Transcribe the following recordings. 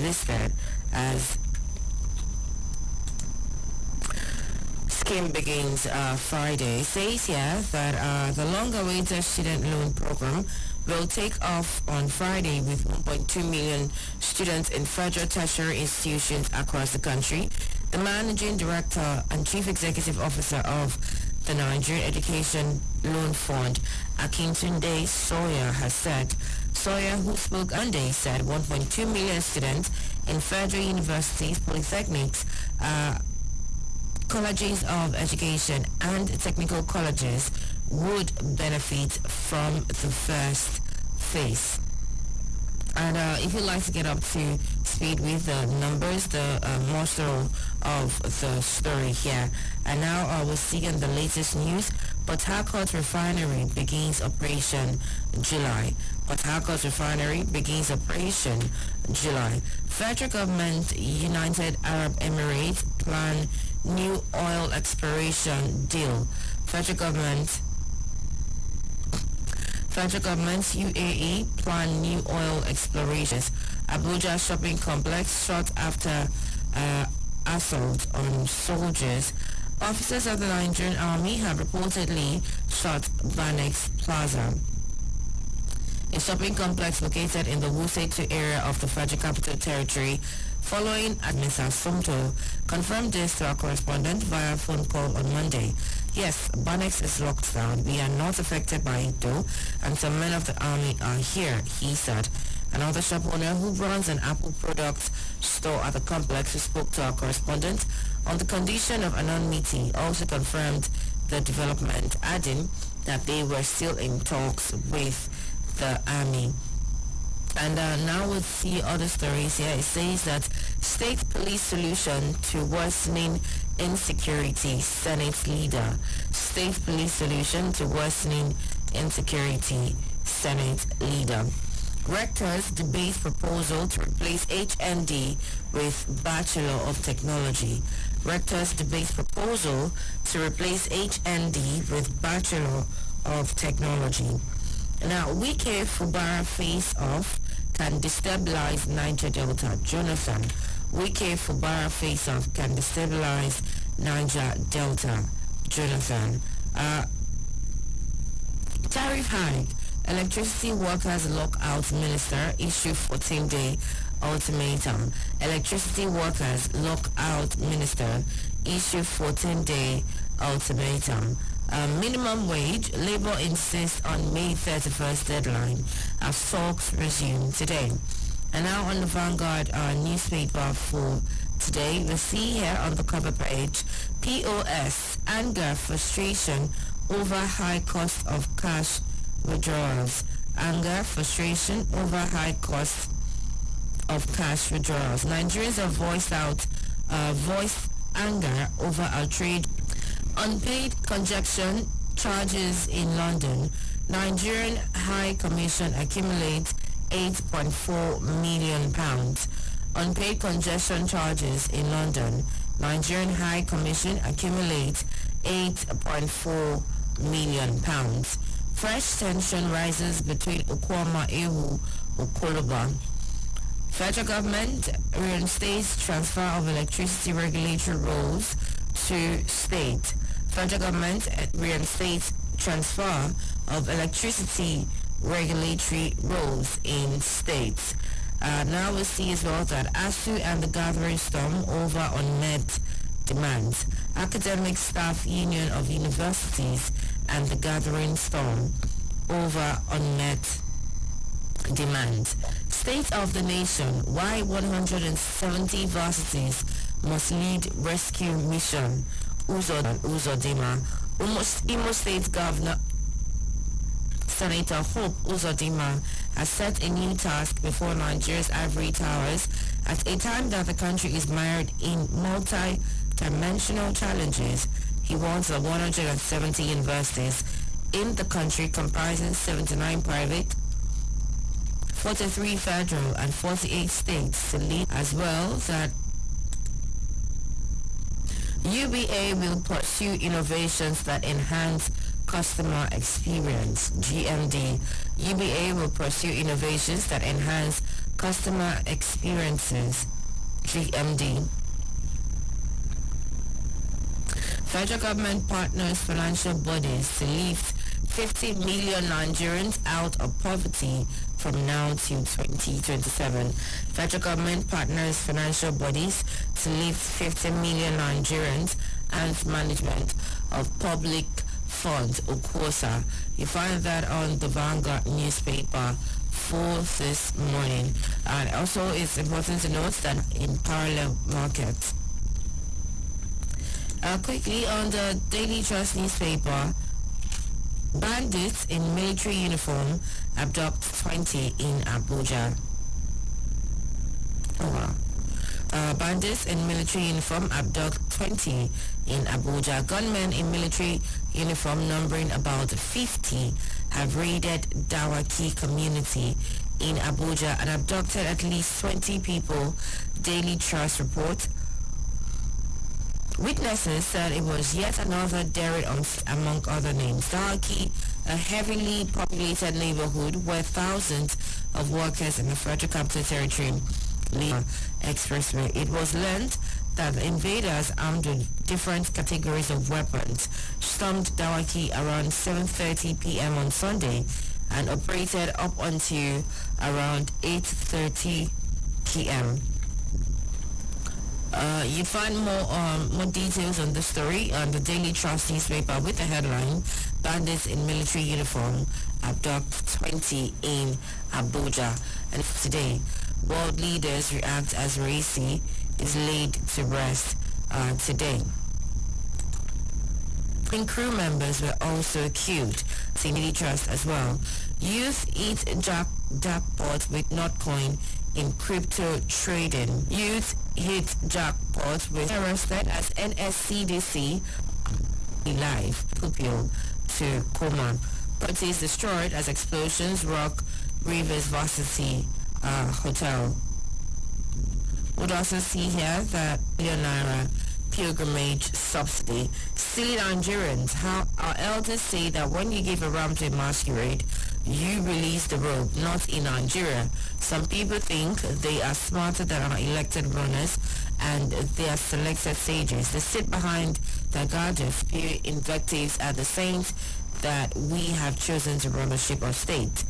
listed as scheme begins Friday. It says here that the long-awaited student loan program will take off on Friday with 1.2 million students in federal tertiary institutions across the country. The managing director and chief executive officer of the Nigerian Education Loan Fund, Akintunde Sawyer, has said. Sawyer, who spoke Monday, said 1.2 million students in federal universities, polytechnics, colleges of education and technical colleges would benefit from the first phase. And if you'd like to get up to speed with the numbers, the morsel of the story here. And now we'll see in the latest news. Port Harcourt Refinery begins operation July. Port Harcourt Refinery begins operation July. Federal government, United Arab Emirates plan new oil exploration deal. Federal government UAE plan new oil explorations. Abuja shopping complex shot after assault on soldiers. Officers of the Nigerian Army have reportedly shot Banex Plaza, a shopping complex located in the Wuse 2 area of the Federal Capital Territory, following Admiral Sumto confirmed this to our correspondent via phone call on Monday. Yes, Banex is locked down. We are not affected by it though, and some men of the army are here, he said. Another shop owner who runs an Apple product store at the complex, who spoke to our correspondent on the condition of anonymity, also confirmed the development, adding that they were still in talks with the army. And now we'll see other stories here. It says that state police solution to worsening insecurity, Senate leader. State police solution to worsening insecurity, Senate leader. Rectors debate proposal to replace HND with Bachelor of Technology. Rectors debate proposal to replace HND with Bachelor of Technology. Now, Wike Fubara face-off can destabilize Niger Delta. Jonathan, Wike Fubara face-off can destabilize Niger Delta. Jonathan, tariff hike. Electricity workers lockout minister issue 14-day ultimatum. Electricity workers lockout minister issue 14-day ultimatum. Minimum wage, Labour insists on May 31st deadline as talks resume today. And now on the Vanguard newspaper for today, we see here on the cover page, POS, anger, frustration over high cost of cash withdrawals. Anger, frustration over high cost of cash withdrawals. Nigerians have voiced anger over our trade. Unpaid congestion charges in London. Nigerian High Commission accumulates £8.4 million. Unpaid congestion charges in London. Nigerian High Commission accumulates £8.4 million. Fresh tension rises between Okwama Ewu Okoloba. Federal government reinstates transfer of electricity regulatory roles to state. Federal government reinstates transfer of electricity regulatory roles in states. Now we see as well that ASU and the gathering storm over unmet demands. Academic Staff Union of Universities and the gathering storm over unmet demands. State of the nation, why 170 varsities must lead rescue mission. Uzodima. Imo State Governor Senator Hope Uzodima has set a new task before Nigeria's ivory towers at a time that the country is mired in multi-dimensional challenges. He wants the 170 universities in the country, comprising 79 private, 43 federal and 48 states, to lead, as well that UBA will pursue innovations that enhance customer experience. GMD. UBA will pursue innovations that enhance Customer Experiences, GMD. Federal government partners financial bodies to lift 50 million Nigerians out of poverty from now to 2027. Federal government partners financial bodies to lift 50 million Nigerians and management of public funds, UKWOSA. You find that on the Vanguard newspaper for this morning. And also it's important to note that in parallel markets. Quickly on the Daily Trust newspaper, bandits in military uniform abduct 20 in Abuja. Oh wow. Bandits in military uniform abduct 20 in Abuja. Gunmen in military uniform numbering about 50 have raided Dawaki community in Abuja and abducted at least 20 people, Daily Trust report. Witnesses said it was yet another daring among other names. Dawaki, a heavily populated neighborhood where thousands of workers in the Federal Capital Territory live expressway. It was learned that the invaders armed with different categories of weapons stormed Dawaki around 7:30 p.m. on Sunday and operated up until around 8:30 p.m. You find more details on the story on the Daily Trust newspaper with the headline, Bandits in Military Uniform Abduct 20 in Abuja. And today, world leaders react as Raisi is laid to rest today. And crew members were also killed. See Daily Trust as well. Youth eat jackpot with Notcoin in crypto trading. Youth hit jackpot with arrested as NSCDC live pupil to coma. Properties destroyed as explosions rock Rivers Varsity Hotel. Would also see here that million naira pilgrimage subsidy. Silly Nigerians, how our elders say that when you give a ram to a masquerade, you release the robe, not in Nigeria. Some people think they are smarter than our elected runners and they are selected sages. They sit behind their gadgets, spew invectives at the saints that we have chosen to run the ship of state.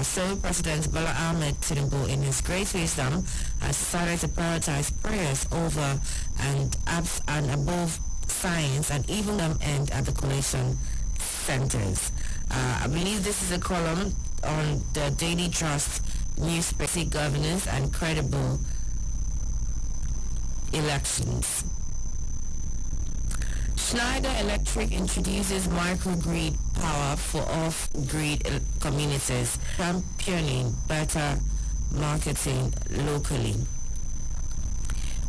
So President Bola Ahmed Tinubu, in his great wisdom, has decided to prioritize prayers over and above science and even end at the collation centers. I believe this is a column on the Daily Trust newspaper, governance and credible elections. Schneider Electric introduces microgrid power for off-grid communities, championing better marketing locally.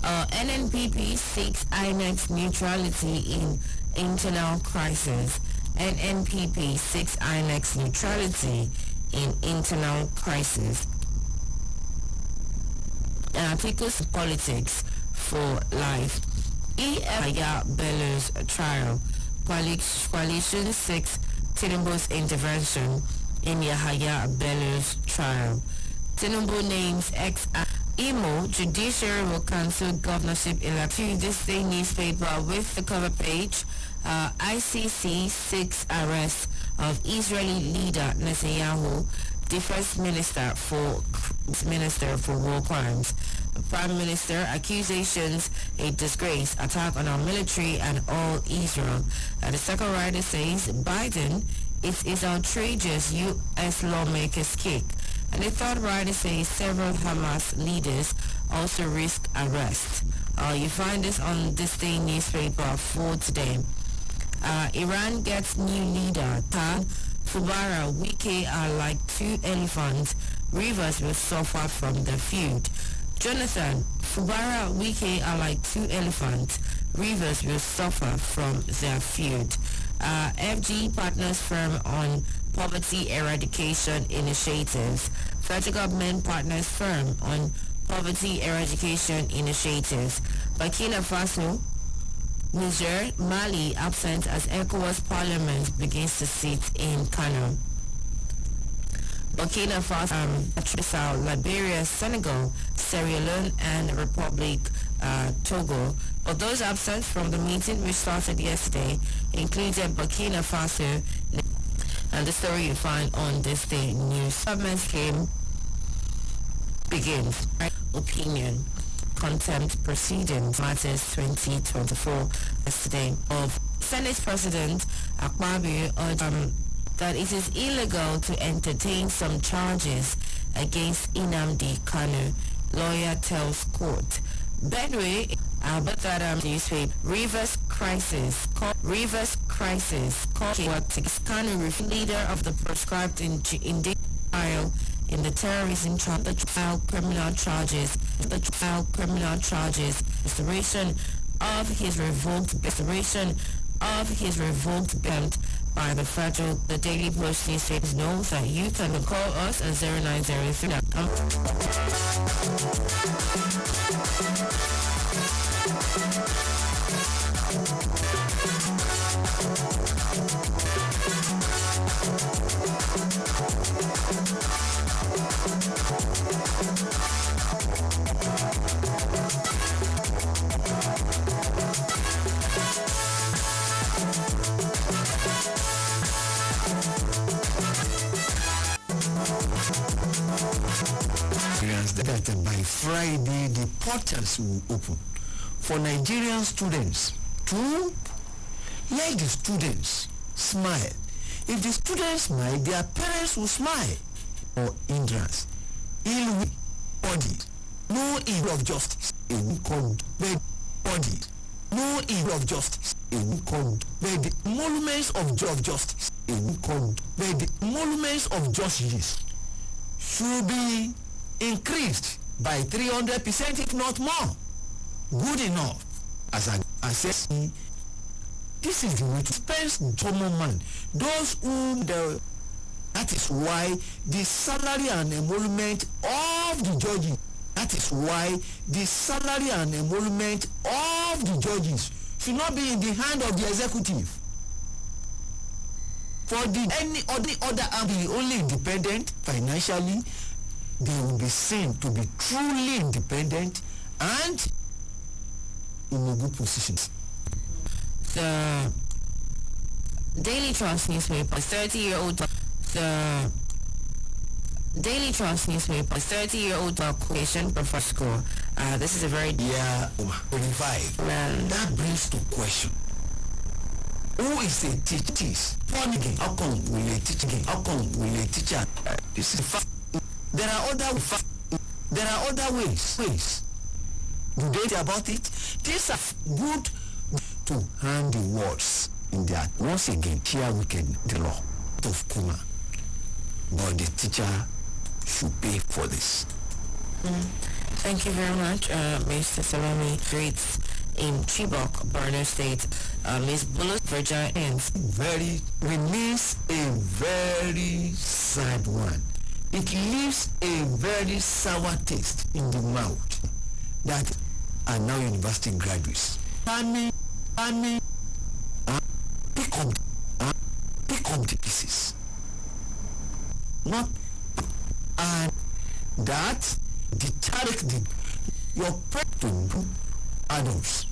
NNPP seeks INEC neutrality in internal crisis. NNPP seeks INEC neutrality in internal crisis. Articles Politics for Life. Yahaya Bello's trial. Coalition seeks Tinubu's intervention in Yahaya Bello's trial. Tinubu names Imo Judiciary will cancel governorship election. This day newspaper with the cover page. ICC seeks arrest of Israeli leader Netanyahu, the first minister for war crimes. Prime Minister accusations a disgrace, attack on our military and all Israel. And the second writer says Biden, it is outrageous U.S. lawmakers kick. And the third writer says several Hamas leaders also risk arrest. You find this on this day newspaper for today. Iran gets new leader. Fubara, Wike are like two elephants. Rivers will suffer from the feud. Jonathan, Fubara, Wike are like two elephants. Rivers will suffer from their feud. FG partners firm on poverty eradication initiatives. Federal government partners firm on poverty eradication initiatives. Burkina Faso, Niger, Mali absent as ECOWAS parliament begins to sit in Kano. Burkina Faso, Liberia, Senegal, Sierra Leone, and Republic Togo. But those absent from the meeting, which started yesterday, included Burkina Faso. And the story you find on this day news. Government scheme begins. Opinion. Contempt proceedings. Matters 2024. Yesterday of Senate President Akpabio urged that it is illegal to entertain some charges against Nnamdi Kanu. Lawyer tells court. Bedway, Albert newspaper. Rivers crisis. Kanu, leader of the proscribed in trial in the terrorism trial, the trial criminal charges, restoration of his revoked belt by the federal. The Daily Post newspaper knows that you can call us at 0903. That by Friday the portals will open for Nigerian students to let the students smile. If the students smile, their parents will smile. Or hindrance, ill body, no evil of justice, a weekend body, no evil of justice, a weekend where the monuments of justice, a weekend where the monuments of justice should be increased by 300%, if not more. Good enough. As I said, this is the way to spend common man. Those whom that is why the salary and emolument of the judges, that is why the salary and emolument of the judges should not be in the hand of the executive. For any other arm be only independent financially, they will be seen to be truly independent and in a good position. The Daily Trust newspaper, 30-year-old. The Daily Trust newspaper, 30-year-old quotation professor score. This is a very 25. That brings to question: who is a teacher? How come will a teacher? How come will a teacher? This is fact. There are other ways. Do they say about it? These are good to hand the words in their. Once again, here we can the law of Kuma. But the teacher should pay for this. Thank you very much, Mr. Salami. Streets in Chibok, Borno State. Ms. Bullock Virgins remains a very sad one. It leaves a very sour taste in the mouth that are now university graduates. Pick up the pieces. Not and that deterrent your pregnant adults.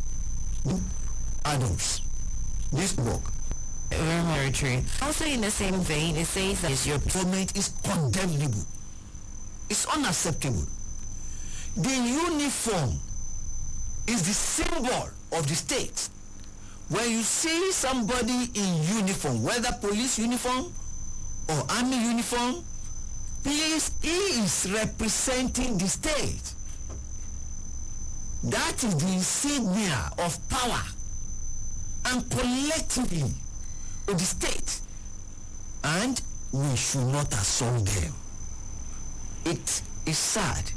This work. Also in the same vein, it says that your government is condemnable. It's unacceptable. The uniform is the symbol of the state. When you see somebody in uniform, whether police uniform or army uniform, please, he is representing the state. That is the insignia of power and collectively of the state, and we should not assault them. It is sad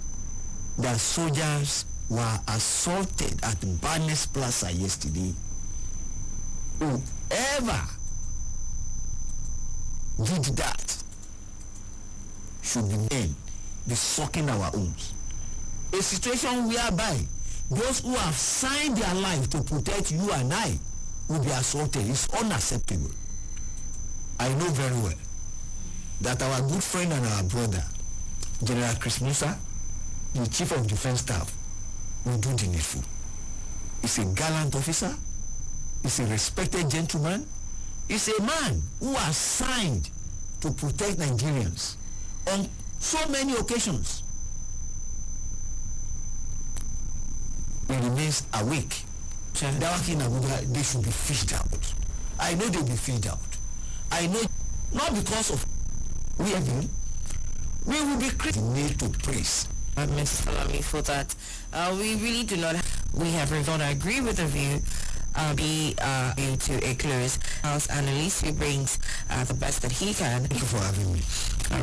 that soldiers were assaulted at Barnes Plaza yesterday. Whoever did that should be sucking our wounds. A situation whereby those who have signed their life to protect you and I will be assaulted is unacceptable. I know very well. that our good friend and our brother, General Chris Musa, the Chief of Defense Staff, will do the needful. He's a gallant officer. He's a respected gentleman. He's a man who has signed to protect Nigerians on so many occasions. He remains awake. Dawaki in Abuja, they should be fished out. I know they'll be fished out. I know, not because of we will be need to praise. Mr. Salami, for that. We really do not, we have resolved, I agree with the view, to a close. House analyst who brings the best that he can. Thank you for having me. All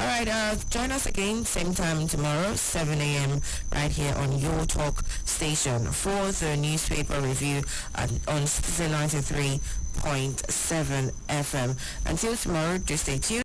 right, join us again, same time tomorrow, 7 a.m. right here on Your Talk station for the newspaper review on Citizen 93.7 FM. Until tomorrow, just stay tuned.